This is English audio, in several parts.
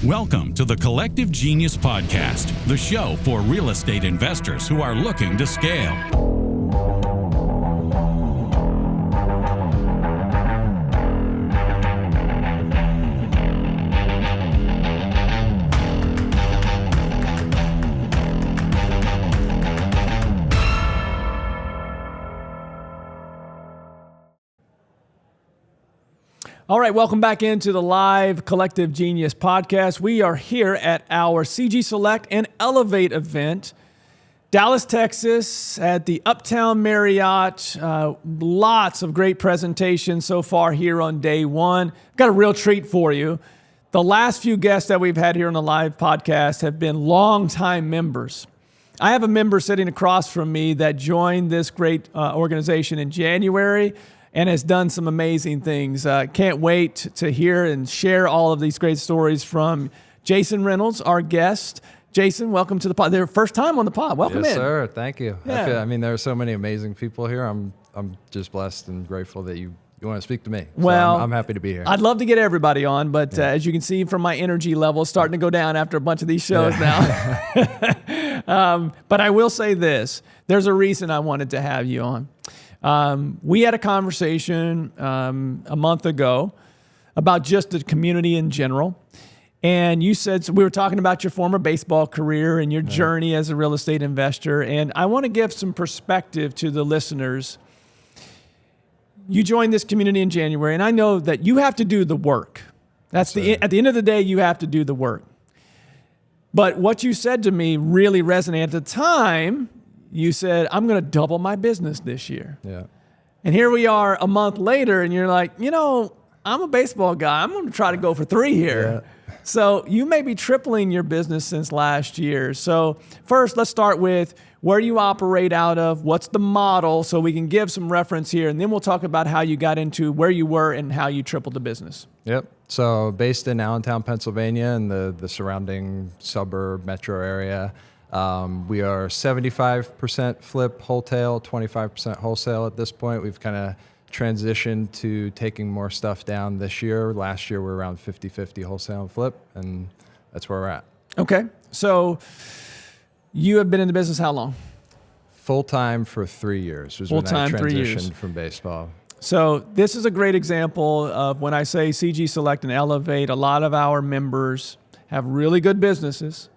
Welcome to the Collective Genius Podcast, the show for real estate investors who are looking to scale. All right, welcome back into the live Collective Genius podcast. We are here at our CG Select and Elevate event, Dallas, Texas, at the Uptown Marriott. Lots of great presentations so far here on day one. Got a real treat for you. The last few guests that we've had here on the live podcast have been longtime members. I have a member sitting across from me that joined this great organization in January and has done some amazing things. Can't wait to hear and share all of these great stories from Jason Reynolds, our guest. Jason, welcome to the pod. Their first time on the pod. Welcome in. Yes, sir. Thank you. Yeah. There are so many amazing people here. I'm just blessed and grateful that you want to speak to me. Well, so I'm happy to be here. I'd love to get everybody on, but as you can see from my energy level, it's starting to go down after a bunch of these shows now. But I will say this. There's a reason I wanted to have you on. We had a conversation a month ago about just the community in general. And you said, so we were talking about your former baseball career and your journey as a real estate investor. And I want to give some perspective to the listeners. You joined this community in January, and I know that you have to do the work. At the end of the day, you have to do the work. But what you said to me really resonated at the time. You said, I'm going to double my business this year. Yeah. And here we are a month later, and you're like, I'm a baseball guy. I'm going to try to go for 3 here. Yeah. So you may be tripling your business since last year. So first, let's start with where you operate out of, what's the model, so we can give some reference here, and then we'll talk about how you got into where you were and how you tripled the business. Yep. So based in Allentown, Pennsylvania, and the surrounding suburb metro area. We are 75% flip wholesale, 25% wholesale at this point. We've kind of transitioned to taking more stuff down this year. Last year, we were around 50-50 wholesale and flip, and that's where we're at. Okay. So you have been in the business how long? Full-time for 3 years. Full-time, 3 years. From baseball. So this is a great example of when I say CG Select and Elevate, a lot of our members have really good businesses,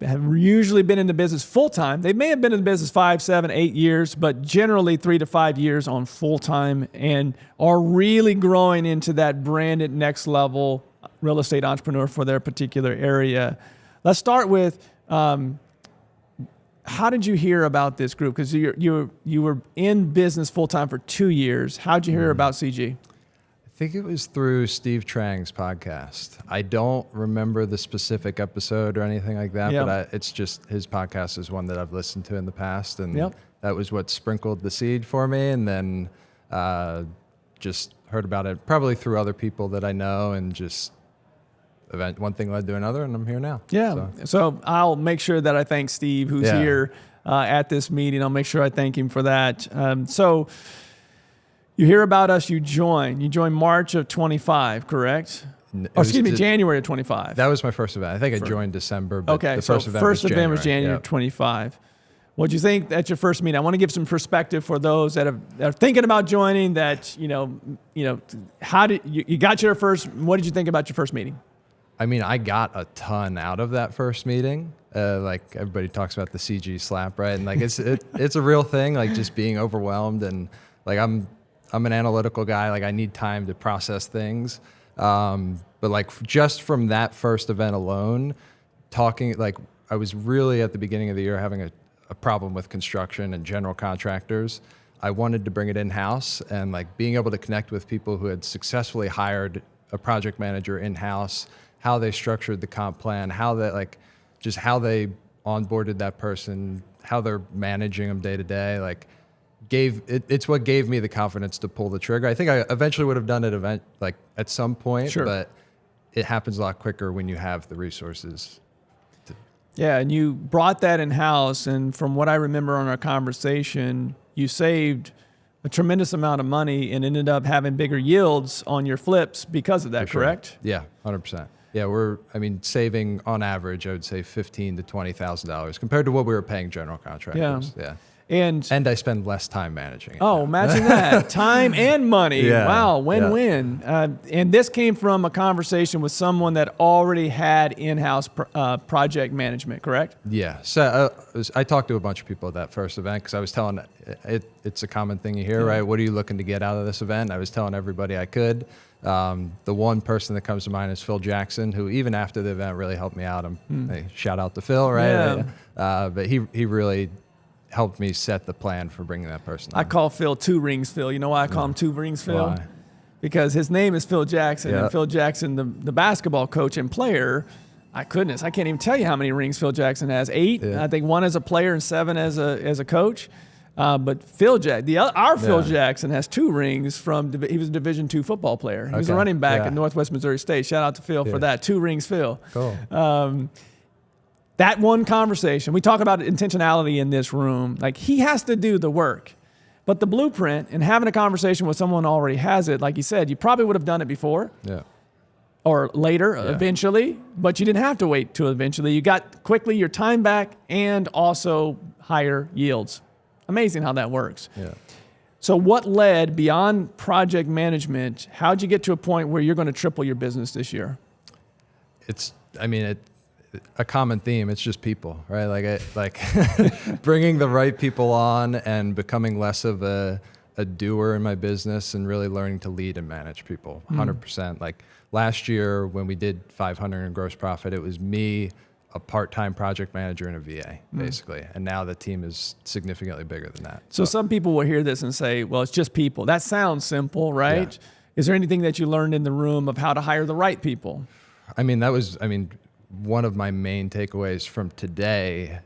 have usually been in the business full-time. They may have been in the business 5, 7, 8 years, but generally 3 to 5 years on full-time, and are really growing into that branded next level real estate entrepreneur for their particular area. Let's start with, how did you hear about this group? Because you were in business full-time for 2 years. How'd you hear about CG? I think it was through Steve Trang's podcast. I don't remember the specific episode or anything like that, but it's just his podcast is one that I've listened to in the past, and that was what sprinkled the seed for me. And then just heard about it probably through other people that I know, and just one thing led to another, and I'm here now. Yeah. So I'll make sure that I thank Steve, who's here at this meeting. I'll make sure I thank him for that. So you hear about us, you join. You joined March of 25, correct? January of 25. That was my first event. I think I joined December, but the first event was January 25. What'd you think at your first meeting? I want to give some perspective for those that are thinking about joining. That how did you got your first? What did you think about your first meeting? I mean, I got a ton out of that first meeting. Like everybody talks about the CG slap, right? And like it's a real thing. Like just being overwhelmed, and like I'm an analytical guy. Like I need time to process things. But like just from that first event alone, talking, like I was really at the beginning of the year having a problem with construction and general contractors. I wanted to bring it in-house, and like being able to connect with people who had successfully hired a project manager in-house, how they structured the comp plan, how they onboarded that person, how they're managing them day to day, like it's what gave me the confidence to pull the trigger. I think I eventually would have done it at some point, but it happens a lot quicker when you have the resources. Yeah, and you brought that in-house, and from what I remember on our conversation, you saved a tremendous amount of money and ended up having bigger yields on your flips because of that, correct? Yeah, 100%. Yeah, saving on average, I would say $15,000 to $20,000 compared to what we were paying general contractors. Yeah. And I spend less time managing it. Oh, imagine that. Time and money. Yeah, Wow, win-win. And this came from a conversation with someone that already had in-house project management, correct? Yeah. So I talked to a bunch of people at that first event because I was telling it's a common thing you hear, right? What are you looking to get out of this event? I was telling everybody I could. The one person that comes to mind is Phil Jackson, who even after the event really helped me out. Shout out to Phil, right? Yeah. But he really helped me set the plan for bringing that person on. I call Phil Two Rings Phil. You know why I call him Two Rings Phil? Why? Because his name is Phil Jackson, and Phil Jackson, the basketball coach and player, I can't even tell you how many rings Phil Jackson has. 8, I think 1 as a player and 7 as a coach. But Phil Jackson has 2 rings he was a Division II football player. He was a running back at Northwest Missouri State. Shout out to Phil for that. 2 rings, Phil. Cool. That one conversation, we talk about intentionality in this room. Like, he has to do the work. But the blueprint and having a conversation with someone who already has it, like you said, you probably would have done it before. Yeah. Or later, eventually, but you didn't have to wait till eventually. You got quickly your time back and also higher yields. Amazing how that works. Yeah. So what led beyond project management? How'd you get to a point where you're going to triple your business this year? It's a common theme. It's just people, right? Bringing the right people on and becoming less of a doer in my business and really learning to lead and manage people 100%. Like last year when we did 500 in gross profit, it was me, a part-time project manager, and a VA, basically. And now the team is significantly bigger than that. So some people will hear this and say, well, it's just people. That sounds simple, right? Yeah. Is there anything that you learned in the room of how to hire the right people? One of my main takeaways from today,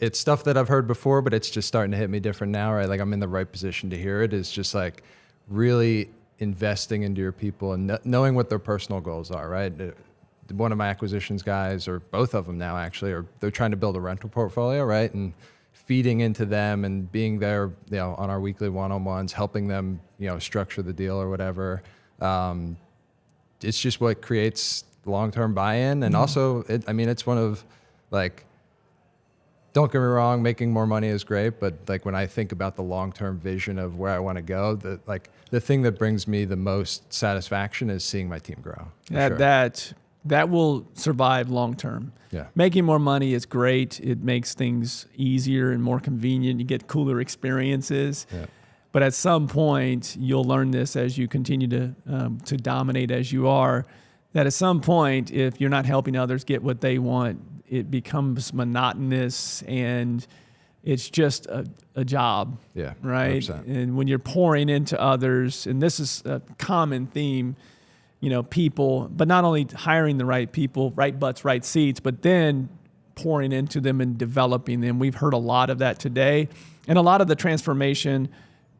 it's stuff that I've heard before, but it's just starting to hit me different now, right? Like I'm in the right position to hear it. Is just like really investing into your people and knowing what their personal goals are, right? One of my acquisitions guys, or both of them now actually, they're trying to build a rental portfolio, right? And feeding into them and being there, on our weekly one-on-ones, helping them, structure the deal or whatever. It's just what creates long-term buy-in. And also, it's one of, don't get me wrong, making more money is great, but when I think about the long-term vision of where I want to go, the thing that brings me the most satisfaction is seeing my team grow. That will survive long-term. Yeah. Making more money is great. It makes things easier and more convenient. You get cooler experiences. Yeah. But at some point, you'll learn this as you continue to dominate as you are, that at some point, if you're not helping others get what they want, it becomes monotonous and it's just a job, right? 100%. And when you're pouring into others, and this is a common theme, people, but not only hiring the right people, right butts, right seats, but then pouring into them and developing them. We've heard a lot of that today. And a lot of the transformation,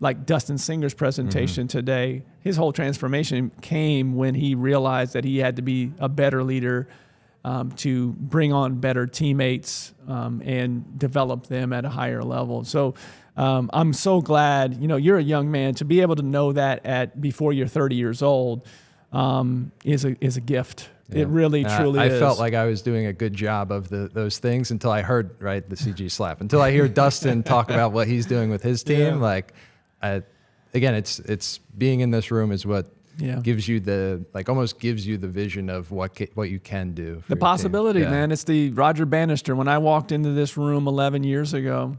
like Dustin Singer's presentation today, his whole transformation came when he realized that he had to be a better leader to bring on better teammates and develop them at a higher level. So I'm so glad, you're a young man, to be able to know that before you're 30 years old is a gift. Yeah. It really, truly is. I felt like I was doing a good job of those things until I heard, the CG slap. Until I hear Dustin talk about what he's doing with his team. Again, it's being in this room is what gives you almost gives you the vision of what you can do. For the possibility, man. It's the Roger Bannister. When I walked into this room 11 years ago,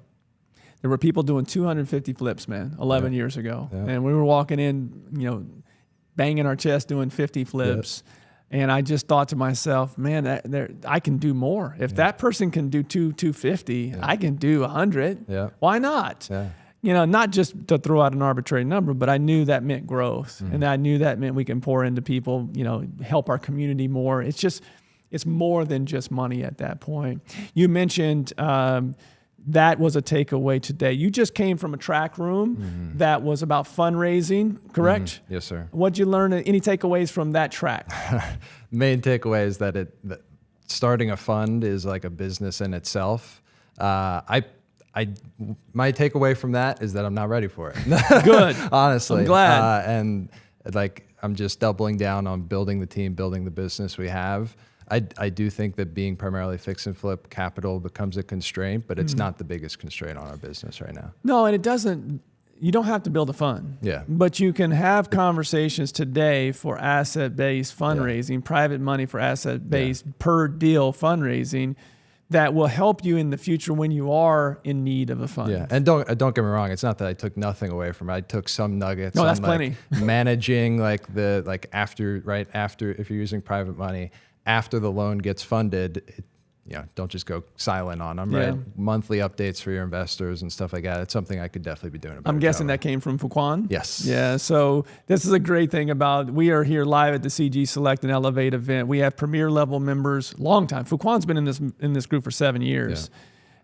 there were people doing 250 flips, man, 11 years ago. Yeah. And we were walking in, banging our chest doing 50 flips. Yep. And I just thought to myself, man, I can do more. If that person can do 250, I can do 100. Yeah. Why not? Yeah. Not just to throw out an arbitrary number, but I knew that meant growth. And I knew that meant we can pour into people, help our community more. It's more than just money at that point. You mentioned that was a takeaway today. You just came from a track room that was about fundraising, correct? Yes, sir. What'd you learn? Any takeaways from that track? Main takeaway is that starting a fund is like a business in itself. My takeaway from that is that I'm not ready for it. Good. Honestly. I'm glad. And I'm just doubling down on building the team, building the business we have. I do think that being primarily fix and flip capital becomes a constraint, but it's not the biggest constraint on our business right now. No, and it doesn't. You don't have to build a fund. Yeah. But you can have conversations today for asset-based fundraising, private money for asset-based per deal fundraising that will help you in the future when you are in need of a fund. Yeah, and don't get me wrong. It's not that I took nothing away from it. I took some nuggets. No, that's on, plenty. Managing after if you're using private money after the loan gets funded. Don't just go silent on them, right? Monthly updates for your investors and stuff like that. It's something I could definitely be doing. I'm guessing that came from Fuquan? Yes. Yeah, so this is a great thing about, we are here live at the CG Select and Elevate event. We have premier level members, long time. Fuquan's been in this group for 7 years.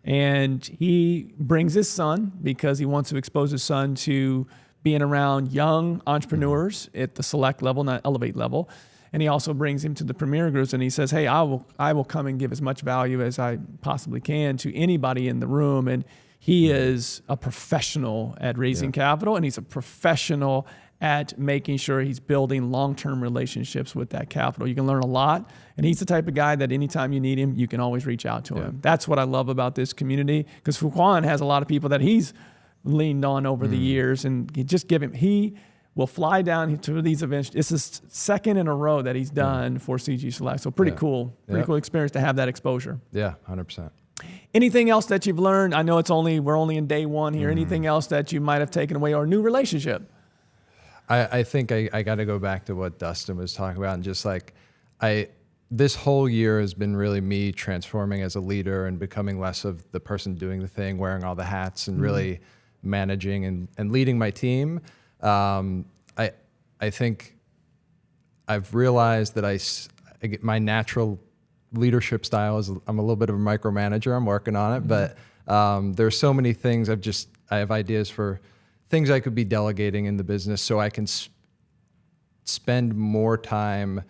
Yeah. And he brings his son because he wants to expose his son to being around young entrepreneurs at the Select level, not Elevate level. And he also brings him to the premier groups, and he says, hey, I will come and give as much value as I possibly can to anybody in the room. And he is a professional at raising capital, and he's a professional at making sure he's building long-term relationships with that capital. You can learn a lot, and he's the type of guy that anytime you need him, you can always reach out to him. That's what I love about this community, because Fuquan has a lot of people that he's leaned on over the years, and you just give him, he will fly down to these events. It's the second in a row that he's done for CG Select. So pretty cool. Pretty cool experience to have that exposure. Yeah, 100%. Anything else that you've learned? I know we're only in day one here. Anything else that you might have taken away, or a new relationship? I think I got to go back to what Dustin was talking about, and just this whole year has been really me transforming as a leader and becoming less of the person doing the thing, wearing all the hats, and really managing and leading my team. I think I've realized that my natural leadership style is I'm a little bit of a micromanager. I'm working on it, but there's so many things I have ideas for things I could be delegating in the business so I can spend more time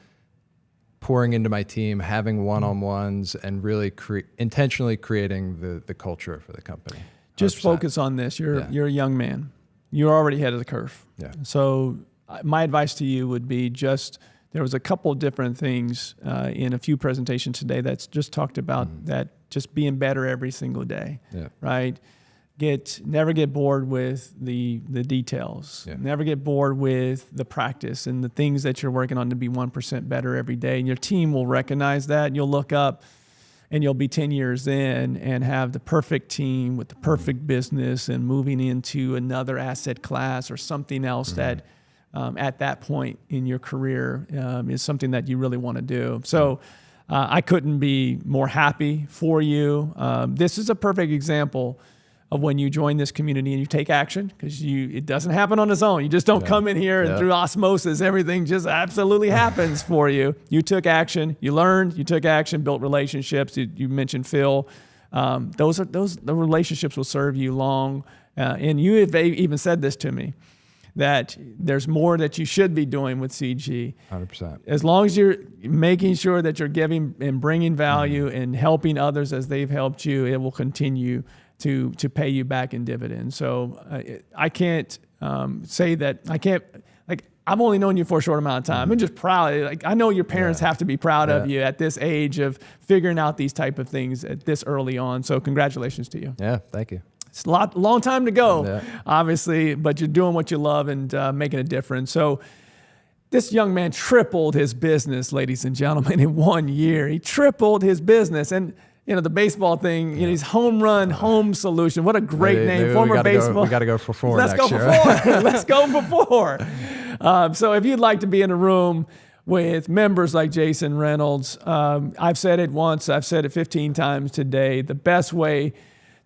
pouring into my team, having one-on-ones, and really intentionally creating the culture for the company. 100%. Just focus on this. You're a young man. You're already ahead of the curve. Yeah. So my advice to you would be there was a couple of different things in a few presentations today that's just talked about that just being better every single day, right? Never get bored with the details. Yeah. Never get bored with the practice and the things that you're working on to be 1% better every day. And your team will recognize that. You'll look up and you'll be 10 years in and have the perfect team with the perfect business and moving into another asset class or something else that at that point in your career is something that you really want to do. So I couldn't be more happy for you. This is a perfect example of when you join this community and you take action, because it doesn't happen on its own. You just don't come in here and through osmosis, everything just absolutely happens for you. You took action, you learned, you took action, built relationships. You mentioned Phil. The relationships will serve you long. And you have even said this to me, that there's more that you should be doing with CG. 100%. As long as you're making sure that you're giving and bringing value and helping others as they've helped you, it will continue to pay you back in dividends. So I can't say that I've only known you for a short amount of time. I'm just proud. I know your parents have to be proud of you at this age of figuring out these type of things at this early on. So congratulations to you. Yeah, thank you. It's a long time to go, obviously, but you're doing what you love and making a difference. So this young man tripled his business, ladies and gentlemen, in 1 year. He tripled his business. And the baseball thing, he's Home Run Home Solution. What a great name. Former baseball. We got to go for 4 Let's go for 4. Let's go for 4. So if you'd like to be in a room with members like Jason Reynolds, I've said it once, I've said it 15 times today. The best way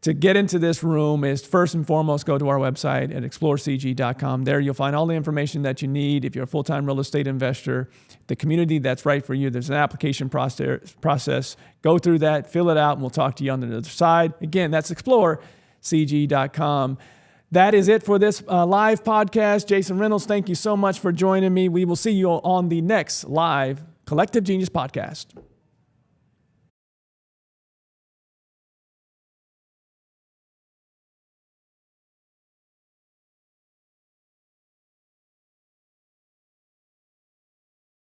to get into this room is, first and foremost, go to our website at explorecg.com. There you'll find all the information that you need. If you're a full-time real estate investor, the community that's right for you, there's an application process. Go through that, fill it out, and we'll talk to you on the other side. Again, that's explorecg.com. That is it for this live podcast. Jason Reynolds, thank you so much for joining me. We will see you on the next live Collective Genius podcast.